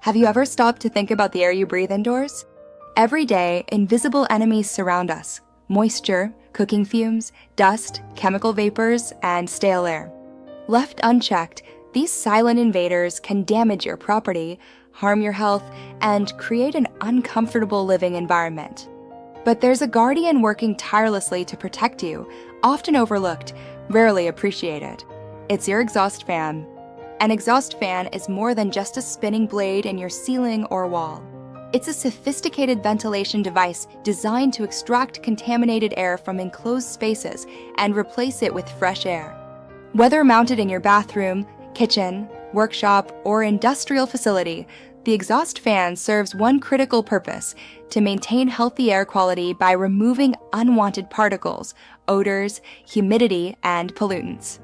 Have you ever stopped to think about the air you breathe indoors? Every day, invisible enemies surround us: moisture, cooking fumes, dust, chemical vapors, and stale air. Left unchecked, these silent invaders can damage your property, harm your health, and create an uncomfortable living environment. But there's a guardian working tirelessly to protect you, often overlooked, rarely appreciated. It's your exhaust fan. An exhaust fan is more than just a spinning blade in your ceiling or wall. It's a sophisticated ventilation device designed to extract contaminated air from enclosed spaces and replace it with fresh air. Whether mounted in your bathroom, kitchen, workshop, or industrial facility, the exhaust fan serves one critical purpose: to maintain healthy air quality by removing unwanted particles, odors, humidity, and pollutants.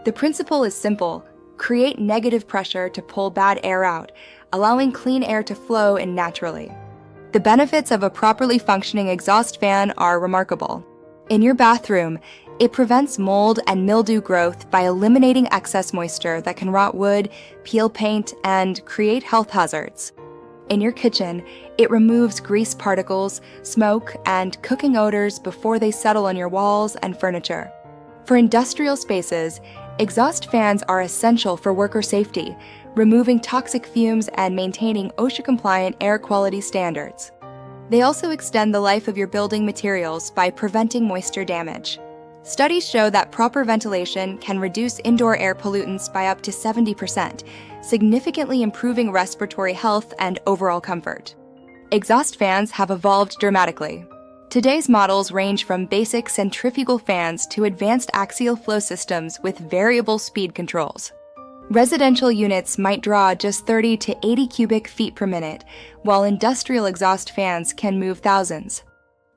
The principle is simple: create negative pressure to pull bad air out, allowing clean air to flow in naturally. The benefits of a properly functioning exhaust fan are remarkable. In your bathroom, it prevents mold and mildew growth by eliminating excess moisture that can rot wood, peel paint, and create health hazards. In your kitchen, it removes grease particles, smoke, and cooking odors before they settle on your walls and furniture. For industrial spaces, exhaust fans are essential for worker safety, removing toxic fumes and maintaining OSHA-compliant air quality standards. They also extend the life of your building materials by preventing moisture damage. Studies show that proper ventilation can reduce indoor air pollutants by up to 70%, significantly improving respiratory health and overall comfort. Exhaust fans have evolved dramatically. Today's models range from basic centrifugal fans to advanced axial flow systems with variable speed controls. Residential units might draw just 30 to 80 cubic feet per minute, while industrial exhaust fans can move thousands.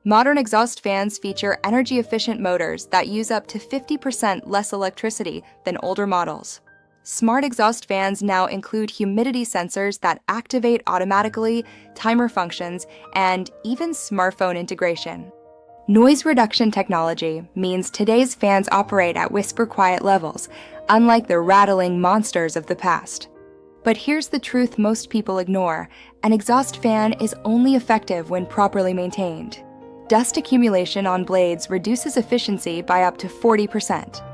Modern exhaust fans feature energy-efficient motors that use up to 50% less electricity than older models. Smart exhaust fans now include humidity sensors that activate automatically, timer functions, and even smartphone integration. Noise reduction technology means today's fans operate at whisper-quiet levels, unlike the rattling monsters of the past. But here's the truth most people ignore: an exhaust fan is only effective when properly maintained. Dust accumulation on blades reduces efficiency by up to 40%.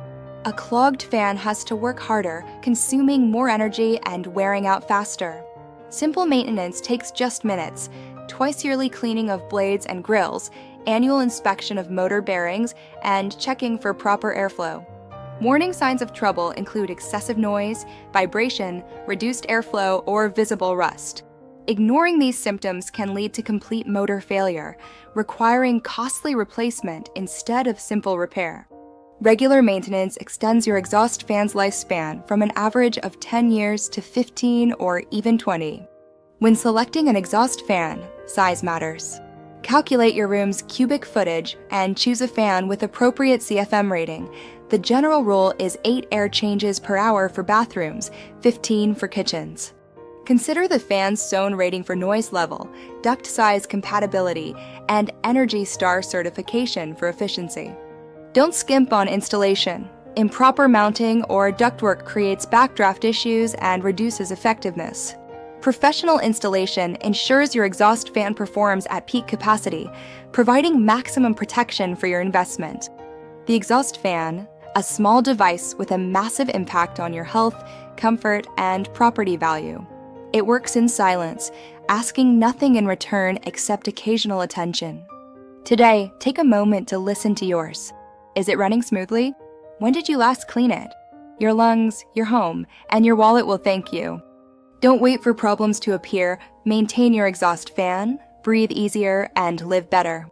A clogged fan has to work harder, consuming more energy and wearing out faster. Simple maintenance takes just minutes: twice-yearly cleaning of blades and grills, annual inspection of motor bearings, and checking for proper airflow. Warning signs of trouble include excessive noise, vibration, reduced airflow, or visible rust. Ignoring these symptoms can lead to complete motor failure, requiring costly replacement instead of simple repair. Regular maintenance extends your exhaust fan's lifespan from an average of 10 years to 15 or even 20. When selecting an exhaust fan, size matters. Calculate your room's cubic footage and choose a fan with appropriate CFM rating. The general rule is 8 air changes per hour for bathrooms, 15 for kitchens. Consider the fan's zone rating for noise level, duct size compatibility, and Energy Star certification for efficiency. Don't skimp on installation. Improper mounting or ductwork creates backdraft issues and reduces effectiveness. Professional installation ensures your exhaust fan performs at peak capacity, providing maximum protection for your investment. The exhaust fan, a small device with a massive impact on your health, comfort, and property value. It works in silence, asking nothing in return except occasional attention. Today, take a moment to listen to yours. Is it running smoothly? When did you last clean it? Your lungs, your home, and your wallet will thank you. Don't wait for problems to appear. Maintain your exhaust fan, breathe easier, and live better.